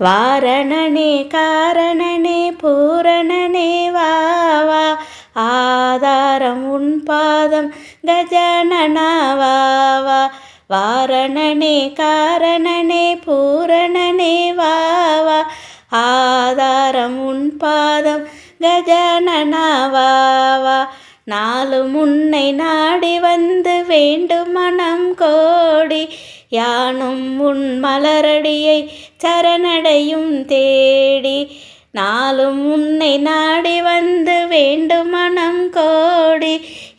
வாரணனே காரணனே பூரணனே வா வா, ஆதாரம் உன் பாதம் கஜானனா வா வா. வாரணனே காரணனே பூரணனே வா வா, ஆதாரம் உன் பாதம் கஜானனா வா வா. நாளும் உன்னை நாடி வந்து வேண்டும் மனம் கோடி, யானும் உன் மலரடியை சரணடையும் தேடி. நாளும் உன்னை நாடி வந்து வேண்டும் மனம் கோடி,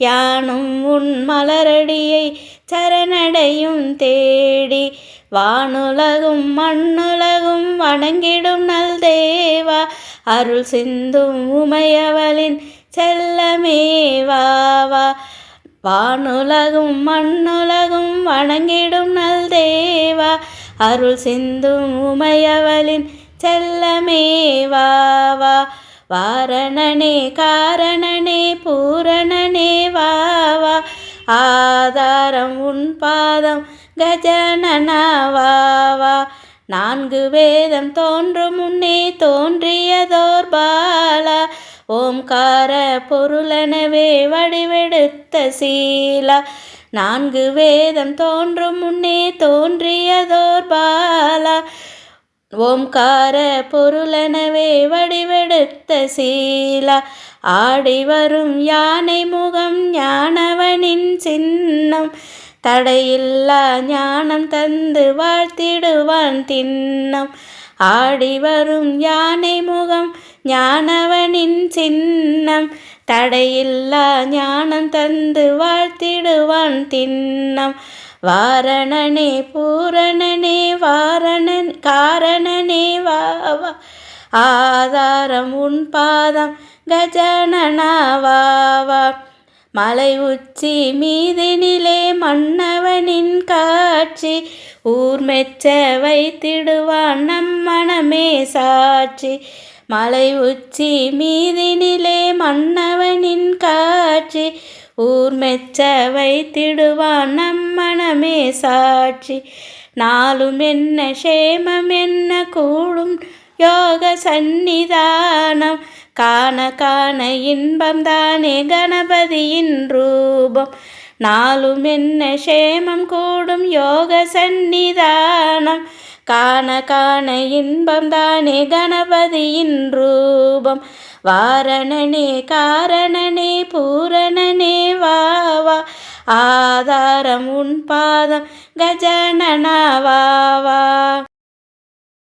யானும் உன் மலரடியை சரணடையும் தேடி. வானுலகும் மண்ணுலகும் வணங்கிடும் நல் தேவா, அருள் சிந்தும் உமையவளின் செல்லமே வா வா. வானுலகும் மண்ணுலகும் வணங்கிடும் நல் தேவா, அருள் சிந்தும் உமையவளின் செல்லமே வா வா. வாரணனே காரணனே பூரணனே வா வா, ஆதாரம் உன் பாதம் கஜானனா வா வா. நான்கு வேதம் தோன்றும் முன்னே தோன்றியதோர் பாலா, ஓம்கார பொருளெனவே வடிவெடுத்த சீலா. நான்கு வேதம் தோன்றும் முன்னே தோன்றியதோர் பாலா, ஓம்கார பொருளெனவே வடிவெடுத்த சீலா. ஆடி வரும் யானை முகம் ஞானவனின் சின்னம், தடையில்லா ஞானம் தந்து வாழ்த்திடுவான் தின்னம். ஆடி வரும் யானை முகம் ஞானவனின் சின்னம், தடையில்லா ஞானம் தந்து வாழ்த்திடுவான் தின்னம். வாரணனே பூரணனே காரணனே வா வா, ஆதாரம் உன் பாதம் கஜானனா வா வா. மலை உச்சி மீதினிலே மன்னவனின் காட்சி, ஊர் மெச்ச வைத்திடுவான் நம் மனமே சாட்சி. மலை உச்சி மீதினிலே மன்னவனின் காட்சி, ஊர் மெச்ச வைத்திடுவான் நம் மனமே சாட்சி. நாளும் என்ன சேமம் என்ன கூடும் யோக சந்நிதானம், காண காண இன்பம் தானே கணபதியின் ரூபம். நாளும் என்ன சேமம் கூடும் யோக சந்நிதானம், காண காண இன்பம் தானே கணபதியின் ரூபம். வாரணனே காரணனே பூரணனே வா வா, ஆதாரம் உன் பாதம் கஜானனா வா வா.